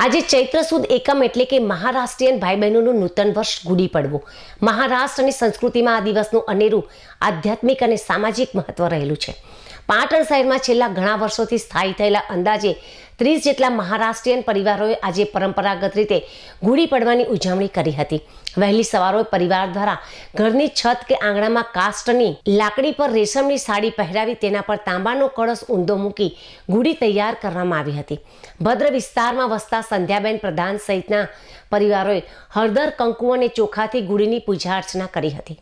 આજે ચૈત્ર સુદ એકમ એટલે કે મહારાષ્ટ્રીયન ભાઈ બહેનોનું નૂતન વર્ષ ગુડી પડવો. મહારાષ્ટ્રની સંસ્કૃતિમાં આ દિવસનું અનેરું આધ્યાત્મિક અને સામાજિક મહત્વ રહેલું છે. પાટણ શહેરમાં છેલ્લા ઘણા વર્ષોથી સ્થાયી થયેલા અંદાજે 30 જેટલા મહારાષ્ટ્રીયન પરિવારોએ આજે પરંપરાગત રીતે ગુડી પડવાની ઉજવણી કરી હતી. વહેલી સવારે પરિવાર દ્વારા ઘરની છત કે આંગણામાં કાસ્ટની લાકડી પર રેશમની સાડી પહેરાવી તેના પર તાંબાનો કળશ ઊંધો મૂકી ગુડી તૈયાર કરવામાં આવી હતી. ભદ્ર વિસ્તારમાં વસતા સંધ્યાબેન પ્રધાન સહિતના પરિવારોએ હળદર, કંકુ અને ચોખાથી ગુડીની પૂજા અર્ચના કરી હતી.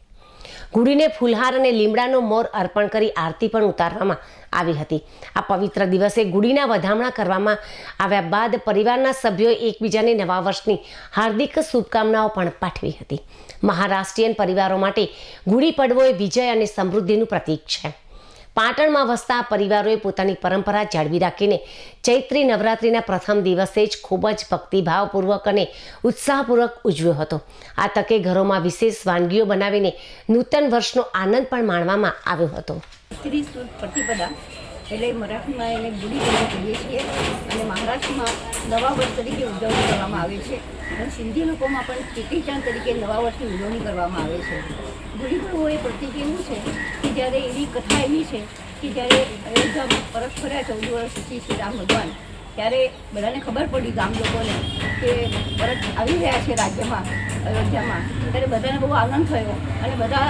ગુડીને ફૂલહાર અને લીમડાનો મોર અર્પણ કરી આરતી પણ ઉતારવામાં આવી હતી. આ પવિત્ર દિવસે ગુડીના વધામણા કરવામાં આવ્યા બાદ પરિવારના સભ્યોએ એકબીજાને નવા વર્ષની હાર્દિક શુભકામનાઓ પણ પાઠવી હતી. મહારાષ્ટ્રીયન પરિવારો માટે ગુડી પડવો એ વિજય અને સમૃદ્ધિનું પ્રતીક છે. પાટણમાં વસતા પરિવારોએ પોતાની પરંપરા જાળવી રાખીને ચૈત્રી નવરાત્રિના પ્રથમ દિવસે જ ખૂબ જ ભક્તિભાવપૂર્વક અને ઉત્સાહપૂર્વક ઉજવ્યો હતો. આ તકે ઘરોમાં વિશેષ વાનગીઓ બનાવીને નૂતન વર્ષનો આનંદ પણ માણવામાં આવ્યો હતો. પ્રતિપદા એટલે મરાઠીમાં એને ગુડી પડવો કહીએ છીએ અને મહારાષ્ટ્રમાં નવા વર્ષ તરીકે ઉજવણી કરવામાં આવે છે અને સિંધી લોકોમાં પણ ચેટીચાંદ તરીકે નવા વર્ષની ઉજવણી કરવામાં આવે છે. ગુડી પડવો એ પ્રતીક એવું છે કે જ્યારે એવી કથા એવી છે કે જ્યારે અયોધ્યામાં પરત ફર્યા 14 વર્ષ પછી શ્રી રામ ભગવાન, ત્યારે બધાને ખબર પડી ગામ લોકોને કે પરત આવી રહ્યા છે રાજ્યમાં અયોધ્યામાં, ત્યારે બધાને બહુ આનંદ થયો અને બધા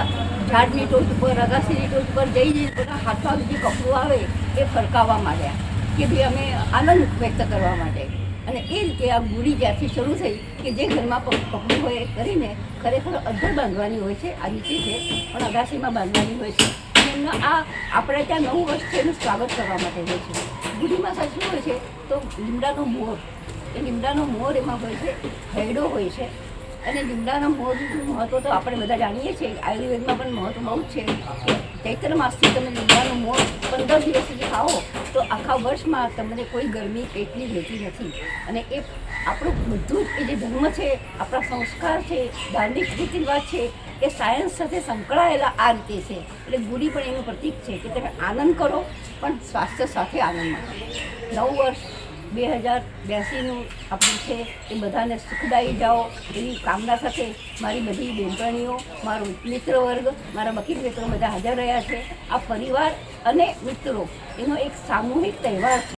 ઝાડની ટોચ ઉપર, અગાસીની ટોચ ઉપર જઈ બધા હાથમાં જે કપડું આવે એ ફરકાવવા માંડ્યા કે ભાઈ અમે આનંદ વ્યક્ત કરવા માટે. અને એ રીતે આ ગુડી જ્યારથી શરૂ થઈ કે જે ઘરમાં કપડું હોય એ કરીને ખરેખર અધ્ધર બાંધવાની હોય છે, આ નીચે છે પણ અગાસીમાં બાંધવાની હોય છે. અને એમના આ આપણે ત્યાં નવું વર્ષ છે એનું સ્વાગત કરવા માટે હોય છે. ગુડીમાં સાચું હોય છે તો લીમડાનો મોર, એ લીમડાનો મોર એમાં હોય છે, હૈડો હોય છે અને લીમડાના મોરનું મહત્ત્વ તો આપણે બધા જાણીએ છીએ. આયુર્વેદમાં પણ મહત્ત્વ બહુ જ છે કે ચૈત્ર માસથી તમે લીમડાનો મોર 15 દિવસ સુધી ખાઓ તો આખા વર્ષમાં તમને કોઈ ગરમી પેટની રહેતી નથી. અને એ આપણું બધું જ એ જે ધર્મ છે, આપણા સંસ્કાર છે, ધાર્મિક રીતિ રિવાજ છે, એ સાયન્સ સાથે સંકળાયેલા આ રીતે છે. એટલે ગુડી પણ એનું પ્રતીક છે કે તમે આનંદ કરો પણ સ્વાસ્થ્ય સાથે આનંદમાં. નવું વર્ષ 2082નું આપણું છે એ બધાને સુખદાયી જાઓ એવી કામના સાથે મારી બધી બહેનપણીઓ, મારો મિત્ર વર્ગ, મારા વકીલ મિત્રો બધા હાજર રહ્યા છે. આ પરિવાર અને મિત્રો એનો એક સામૂહિક તહેવાર છે.